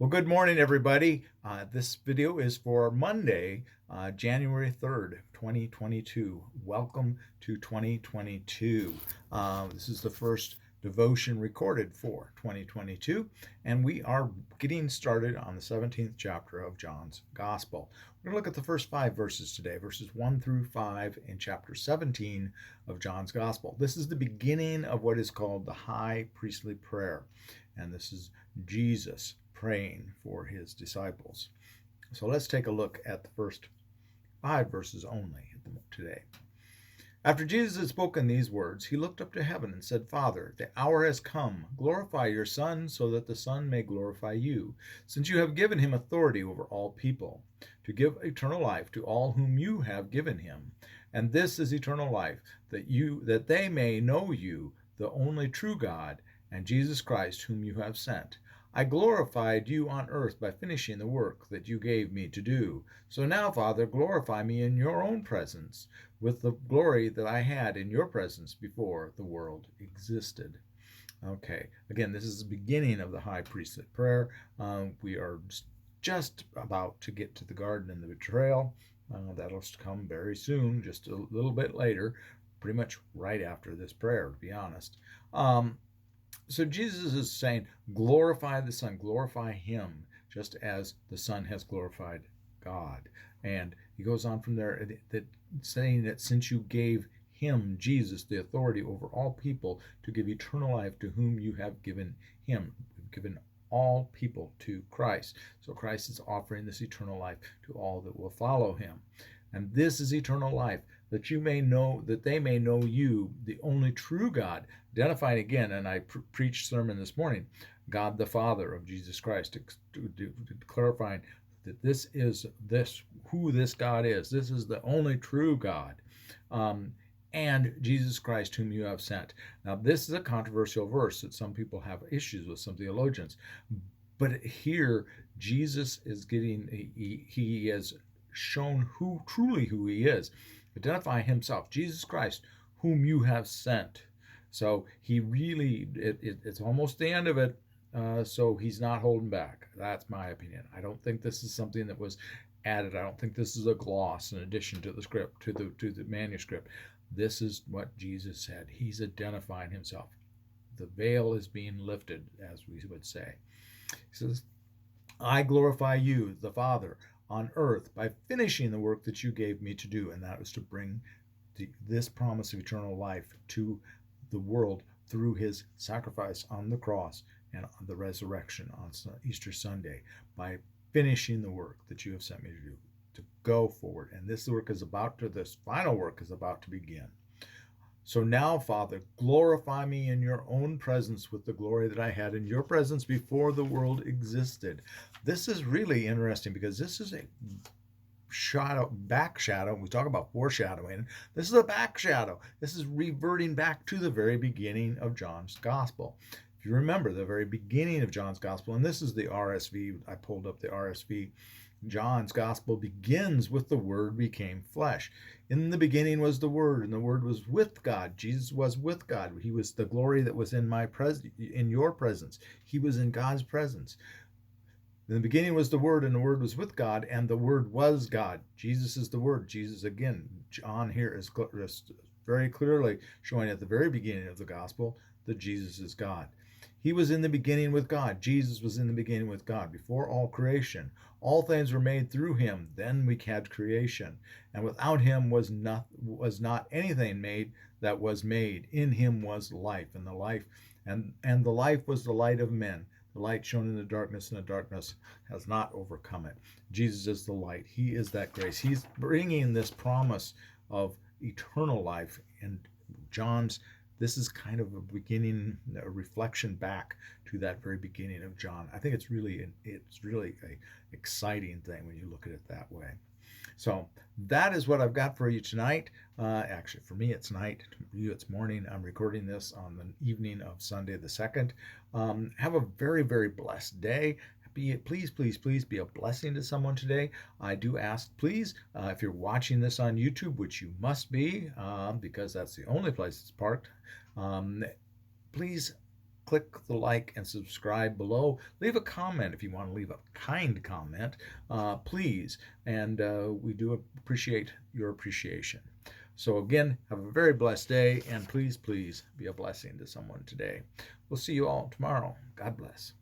Well, good morning, everybody. This video is for Monday, January 3rd, 2022. Welcome to 2022. This is the first devotion recorded for 2022, and we are getting started on the 17th chapter of John's Gospel. We're going to look at the first 5 verses today, verses 1 through 5 in chapter 17 of John's Gospel. This is the beginning of what is called the high priestly prayer, and this is Jesus praying for his disciples. So let's take a look at the first 5 verses only today. After Jesus had spoken these words, he looked up to heaven and said, Father, the hour has come. Glorify your Son, so that the Son may glorify you, since you have given him authority over all people, to give eternal life to all whom you have given him. And this is eternal life, that they may know you, the only true God, and Jesus Christ, whom you have sent. I glorified you on earth by finishing the work that you gave me to do. So now, Father, glorify me in your own presence with the glory that I had in your presence before the world existed. Okay, again, this is the beginning of the high priestly prayer. We are just about to get to the garden and the betrayal. That'll come very soon, just a little bit later, pretty much right after this prayer, to be honest. So Jesus is saying, glorify the Son, glorify him, just as the Son has glorified God. And he goes on from there, saying that since you gave him, Jesus, the authority over all people to give eternal life to whom you have given him, you've given all people to Christ. So Christ is offering this eternal life to all that will follow him. And this is eternal life, that they may know you, the only true God, identifying again, and I preached sermon this morning, God the Father of Jesus Christ, clarifying that this is who this God is. This is the only true God. And Jesus Christ, whom you have sent. Now, this is a controversial verse that some people have issues with, some theologians. But here, Jesus is he is shown who he is, identify himself, Jesus Christ, whom you have sent. So he really, it's almost the end of it. So he's not holding back. That's my opinion. I don't think this is something that was added. I don't think this is a gloss in addition to the script, to the manuscript. This is what Jesus said. He's identifying himself. The veil is being lifted, as we would say. He says, I glorify you, the Father, on earth by finishing the work that you gave me to do, and that was to bring this promise of eternal life to the world through his sacrifice on the cross and the resurrection on Easter Sunday, by finishing the work that you have sent me to do, to go forward. And this final work is about to begin. So now, Father, glorify me in your own presence with the glory that I had in your presence before the world existed. This is really interesting because this is a back shadow. We talk about foreshadowing. This is a back shadow. This is reverting back to the very beginning of John's Gospel. If you remember the very beginning of John's Gospel, and this is the RSV, I pulled up the RSV. John's Gospel begins with the Word became flesh. In the beginning was the Word, and the Word was with God. Jesus was with God. He was the glory that was in your presence. He was in God's presence. In the beginning was the Word, and the Word was with God, and the Word was God. Jesus is the Word. Jesus, again, John here is very clearly showing at the very beginning of the Gospel that Jesus is God. He was in the beginning with God. Jesus was in the beginning with God. Before all creation, all things were made through him. Then we had creation. And without him was not anything made that was made. In him was life, and the life was the light of men. The light shone in the darkness, and the darkness has not overcome it. Jesus is the light. He is that grace. He's bringing this promise of eternal life. And this is kind of a reflection back to that very beginning of John. I think it's really a exciting thing when you look at it that way. So that is what I've got for you tonight. Actually, for me, it's night. For you, it's morning. I'm recording this on the evening of Sunday the 2nd. Have a very, very blessed day. Please be a blessing to someone today. I do ask, please, if you're watching this on YouTube, which you must be, because that's the only place it's parked, please click the like and subscribe below. Leave a comment if you want to leave a kind comment, please. And we do appreciate your appreciation. So again, have a very blessed day, and please, please be a blessing to someone today. We'll see you all tomorrow. God bless.